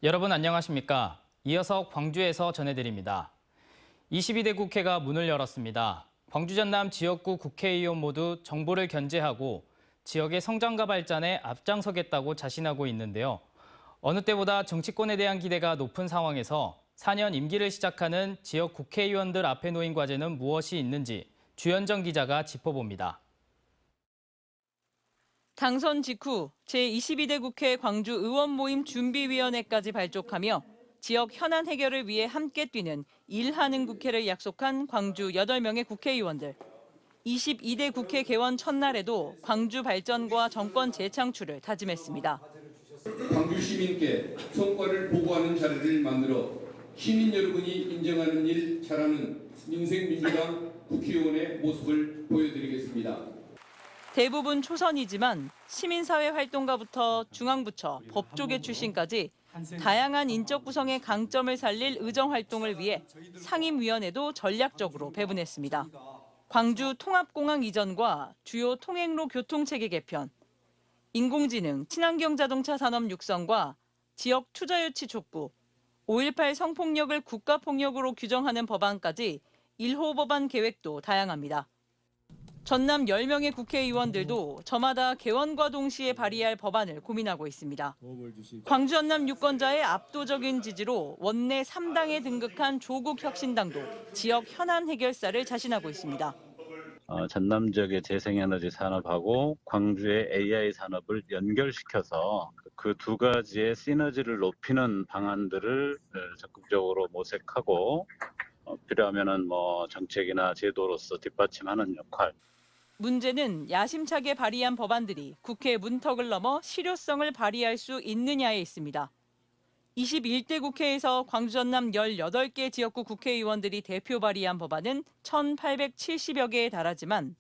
여러분 안녕하십니까? 이어서 광주에서 전해드립니다. 22대 국회가 문을 열었습니다. 광주 전남 지역구 국회의원 모두 정보를 견제하고 지역의 성장과 발전에 앞장서겠다고 자신하고 있는데요. 어느 때보다 정치권에 대한 기대가 높은 상황에서 4년 임기를 시작하는 지역 국회의원들 앞에 놓인 과제는 무엇이 있는지 주현정 기자가 짚어봅니다. 당선 직후 제22대 국회 광주 의원 모임 준비위원회까지 발족하며 지역 현안 해결을 위해 함께 뛰는 일하는 국회를 약속한 광주 8명의 국회의원들. 22대 국회 개원 첫날에도 광주 발전과 정권 재창출을 다짐했습니다. 광주 시민께 성과를 보고하는 자리를 만들어 시민 여러분이 인정하는 일 잘하는 민생민주당 국회의원의 모습을 보여드리겠습니다. 대부분 초선이지만 시민사회 활동가부터 중앙부처, 법조계 출신까지 다양한 인적 구성의 강점을 살릴 의정활동을 위해 상임위원회도 전략적으로 배분했습니다. 광주 통합공항 이전과 주요 통행로 교통체계 개편, 인공지능, 친환경 자동차 산업 육성과 지역 투자 유치 촉구, 5.18 성폭력을 국가폭력으로 규정하는 법안까지 1호 법안 계획도 다양합니다. 전남 10명의 국회의원들도 저마다 개원과 동시에 발의할 법안을 고민하고 있습니다. 광주 전남 유권자의 압도적인 지지로 원내 3당에 등극한 조국 혁신당도 지역 현안 해결사를 자신하고 있습니다. 전남 지역의 재생에너지 산업하고 광주의 AI 산업을 연결시켜서 그 두 가지의 시너지를 높이는 방안들을 적극적으로 모색하고 필요하면은 정책이나 제도로서 뒷받침하는 역할. 문제는 야심차게 발의한 법안들이 국회 문턱을 넘어 실효성을 발휘할 수 있느냐에 있습니다. 21대 국회에서 광주 전남 18개 지역구 국회의원들이 대표 발의한 법안은 1,870여 개에 달하지만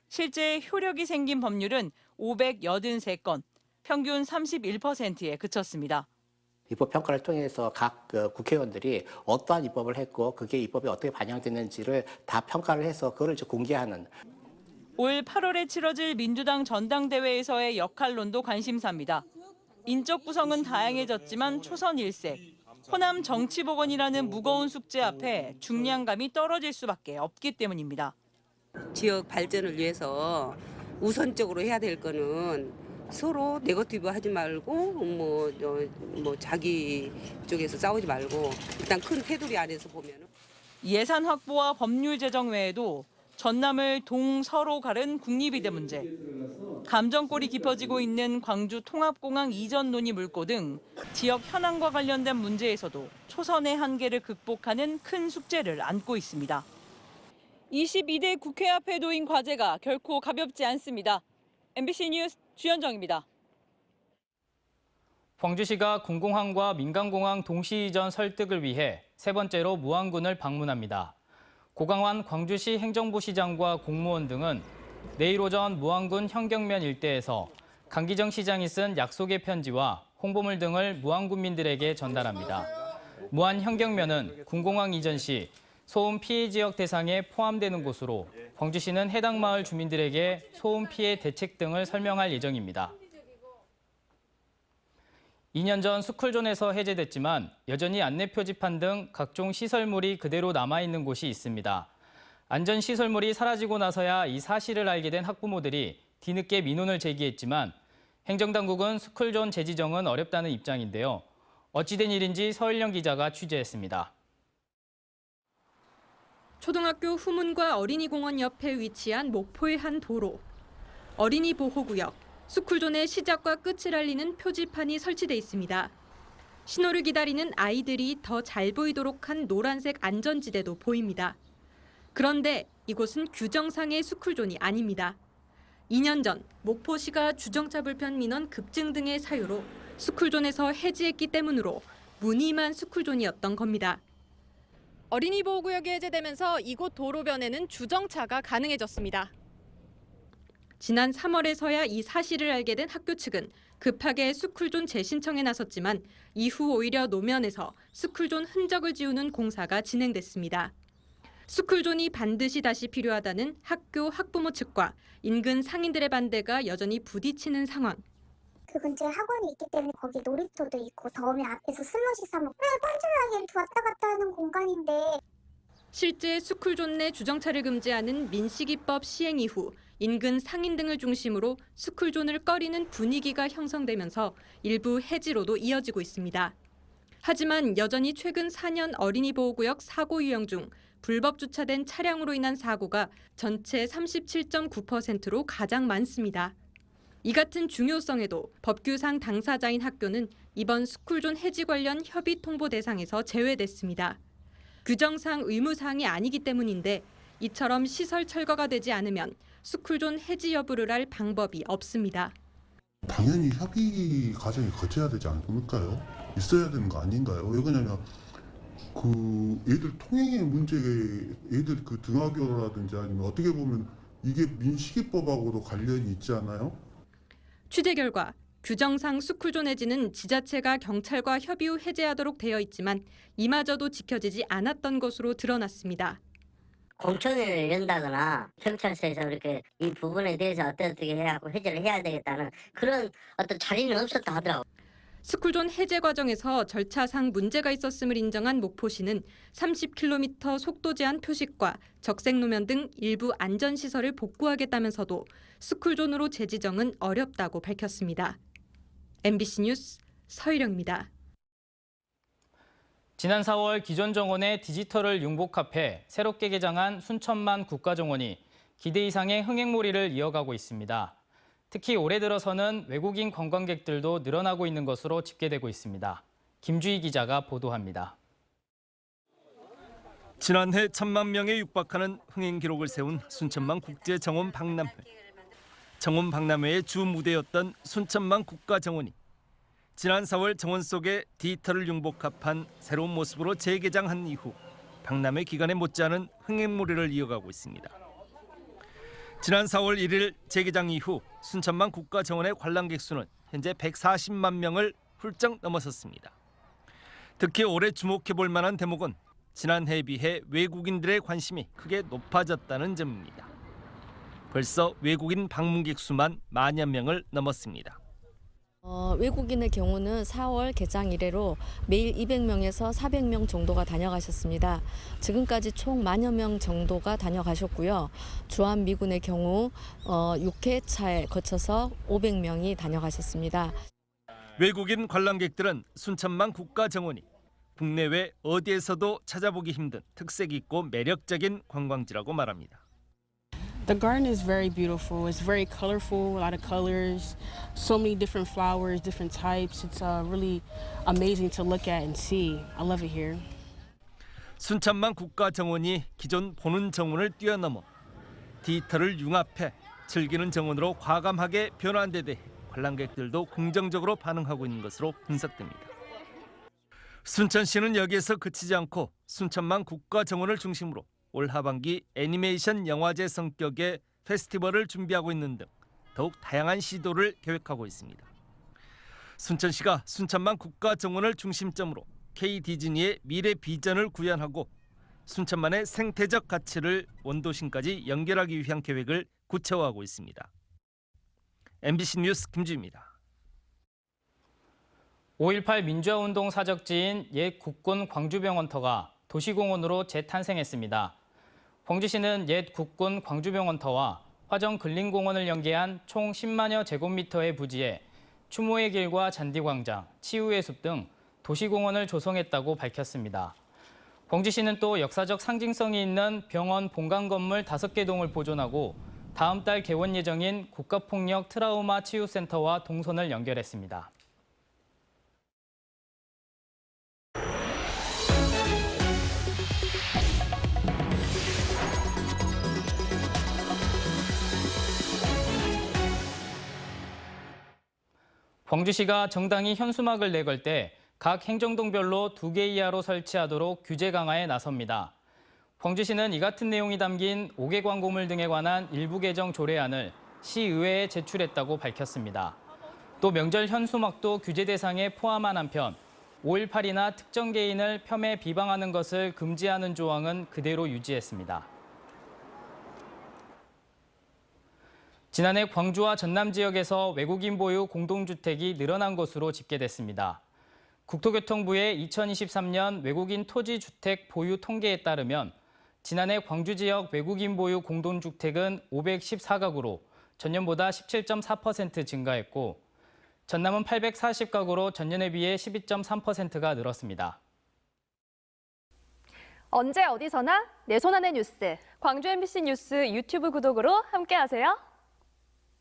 실제 효력이 생긴 법률은 583건, 평균 31%에 그쳤습니다. 입법 평가를 통해서 각 국회의원들이 어떠한 입법을 했고 그게 입법에 어떻게 반영됐는지를 다 평가를 해서 그걸 이제 공개하는. 올 8월에 치러질 민주당 전당대회에서의 역할론도 관심사입니다. 인적 구성은 다양해졌지만 초선 일색, 호남 정치복원이라는 무거운 숙제 앞에 중량감이 떨어질 수밖에 없기 때문입니다. 지역 발전을 위해서 우선적으로 해야 될 거는 서로 네거티브 하지 말고 자기 쪽에서 싸우지 말고 일단 큰 테두리 안에서 보면은 예산 확보와 법률 제정 외에도 전남을 동서로 가른 국립이대 문제, 감정골이 깊어지고 있는 광주 통합공항 이전 논의 물고 등 지역 현안과 관련된 문제에서도 초선의 한계를 극복하는 큰 숙제를 안고 있습니다. 22대 국회 앞에 놓인 과제가 결코 가볍지 않습니다. MBC 뉴스 주현정입니다. 광주시가 군공항과 민간공항 동시 이전 설득을 위해 세 번째로 무안군을 방문합니다. 고강환 광주시 행정부시장과 공무원 등은 내일 오전 무안군 현경면 일대에서 강기정 시장이 쓴 약속의 편지와 홍보물 등을 무안군민들에게 전달합니다. 무안 현경면은 군공항 이전 시 소음 피해 지역 대상에 포함되는 곳으로 광주시는 해당 마을 주민들에게 소음 피해 대책 등을 설명할 예정입니다. 2년 전 스쿨존에서 해제됐지만 여전히 안내 표지판 등 각종 시설물이 그대로 남아있는 곳이 있습니다. 안전시설물이 사라지고 나서야 이 사실을 알게 된 학부모들이 뒤늦게 민원을 제기했지만 행정당국은 스쿨존 재지정은 어렵다는 입장인데요. 어찌된 일인지 서일령 기자가 취재했습니다. 초등학교 후문과 어린이공원 옆에 위치한 목포의 한 도로. 어린이 보호구역, 스쿨존의 시작과 끝을 알리는 표지판이 설치돼 있습니다. 신호를 기다리는 아이들이 더 잘 보이도록 한 노란색 안전지대도 보입니다. 그런데 이곳은 규정상의 스쿨존이 아닙니다. 2년 전 목포시가 주정차 불편 민원 급증 등의 사유로 스쿨존에서 해지했기 때문으로 무늬만 스쿨존이었던 겁니다. 어린이 보호구역이 해제되면서 이곳 도로변에는 주정차가 가능해졌습니다. 지난 3월에서야 이 사실을 알게 된 학교 측은 급하게 스쿨존 재신청에 나섰지만 이후 오히려 노면에서 스쿨존 흔적을 지우는 공사가 진행됐습니다. 스쿨존이 반드시 다시 필요하다는 학교 학부모 측과 인근 상인들의 반대가 여전히 부딪히는 상황. 그 근처에 학원이 있기 때문에 거기 놀이터도 있고 더우면 앞에서 슬러시 사 먹고 뻔뻔하게 왔다 갔다 하는 공간인데 실제 스쿨존 내 주정차를 금지하는 민식이법 시행 이후 인근 상인 등을 중심으로 스쿨존을 꺼리는 분위기가 형성되면서 일부 해지로도 이어지고 있습니다. 하지만 여전히 최근 4년 어린이 보호구역 사고 유형 중 불법 주차된 차량으로 인한 사고가 전체 37.9%로 가장 많습니다. 이 같은 중요성에도 법규상 당사자인 학교는 이번 스쿨존 해지 관련 협의 통보 대상에서 제외됐습니다. 규정상 의무사항이 아니기 때문인데 이처럼 시설 철거가 되지 않으면 스쿨존 해지 여부를 알 방법이 없습니다. 당연히 협의 과정이 거쳐야 되지 않을까요? 있어야 되는 거 아닌가요? 왜 그러냐면 그 애들 통행의 문제, 애들 그 등하교라든지 아니면 어떻게 보면 이게 민식이법하고도 관련이 있지 않아요? 취재 결과 규정상 스쿨존 해지는 지자체가 경찰과 협의 후 해제하도록 되어 있지만 이마저도 지켜지지 않았던 것으로 드러났습니다. 공청회를 연다거나 경찰서에서 이렇게 이 부분에 대해서 어떻게 해갖고 해제를 해야 되겠다는 그런 어떤 자리는 없었다 하더라고요. 스쿨존 해제 과정에서 절차상 문제가 있었음을 인정한 목포시는 30km 속도 제한 표식과 적색 노면 등 일부 안전시설을 복구하겠다면서도 스쿨존으로 재지정은 어렵다고 밝혔습니다. MBC 뉴스 서희령입니다. 지난 4월 기존 정원의 디지털을 융복합해 새롭게 개장한 순천만 국가정원이 기대 이상의 흥행몰이를 이어가고 있습니다. 특히 올해 들어서는 외국인 관광객들도 늘어나고 있는 것으로 집계되고 있습니다. 김주희 기자가 보도합니다. 지난해 1,000만 명에 육박하는 흥행 기록을 세운 순천만 국제정원 박람회. 정원 박람회의 주 무대였던 순천만 국가정원이 지난 4월 정원 속에 디지털을 융복합한 새로운 모습으로 재개장한 이후 박람회 기간에 못지않은 흥행몰이를 이어가고 있습니다. 지난 4월 1일 재개장 이후 순천만 국가정원의 관람객 수는 현재 140만 명을 훌쩍 넘어섰습니다. 특히 올해 주목해볼 만한 대목은 지난해에 비해 외국인들의 관심이 크게 높아졌다는 점입니다. 벌써 외국인 방문객 수만 10,000여 명을 넘었습니다. 외국인의 경우는 4월 개장 이래로 매일 200명에서 400명 정도가 다녀가셨습니다. 지금까지 총 10,000여 명 정도가 다녀가셨고요. 주한미군의 경우 6회차에 거쳐서 500명이 다녀가셨습니다. 외국인 관람객들은 순천만 국가정원이 국내외 어디에서도 찾아보기 힘든 특색 있고 매력적인 관광지라고 말합니다. The garden is very beautiful. It's very colorful, a lot of colors, so many different flowers, different types. It's really amazing to look at and see. I love it here. 순천만 국가정원이 기존 보는 정원을 뛰어넘어 디지털을 융합해 즐기는 정원으로 과감하게 변화한 데 대해 관람객들도 긍정적으로 반응하고 있는 것으로 분석됩니다. 순천시는 여기에서 그치지 않고 순천만 국가정원을 중심으로 올 하반기 애니메이션 영화제 성격의 페스티벌을 준비하고 있는 등 더욱 다양한 시도를 계획하고 있습니다. 순천시가 순천만 국가정원을 중심점으로 K-디즈니의 미래 비전을 구현하고 순천만의 생태적 가치를 원도심까지 연결하기 위한 계획을 구체화하고 있습니다. MBC 뉴스 김주희입니다. 5.18 민주화운동 사적지인 옛 국군 광주병원터가 도시공원으로 재탄생했습니다. 광주시는 옛 국군 광주병원터와 화정근린공원을 연계한 총 10만여 제곱미터의 부지에 추모의 길과 잔디광장, 치유의 숲 등 도시공원을 조성했다고 밝혔습니다. 광주시는 또 역사적 상징성이 있는 병원 본관 건물 5개 동을 보존하고 다음 달 개원 예정인 국가폭력 트라우마 치유센터와 동선을 연결했습니다. 광주시가 정당이 현수막을 내걸 때 각 행정동별로 2개 이하로 설치하도록 규제 강화에 나섭니다. 광주시는 이 같은 내용이 담긴 5개 광고물 등에 관한 일부 개정 조례안을 시의회에 제출했다고 밝혔습니다. 또 명절 현수막도 규제 대상에 포함한 한편 5.18이나 특정 개인을 폄훼 비방하는 것을 금지하는 조항은 그대로 유지했습니다. 지난해 광주와 전남 지역에서 외국인 보유 공동주택이 늘어난 것으로 집계됐습니다. 국토교통부의 2023년 외국인 토지주택 보유 통계에 따르면 지난해 광주 지역 외국인 보유 공동주택은 514가구로 전년보다 17.4% 증가했고 전남은 840가구로 전년에 비해 12.3%가 늘었습니다. 언제 어디서나 내 손 안의 뉴스. 광주 MBC 뉴스 유튜브 구독으로 함께하세요.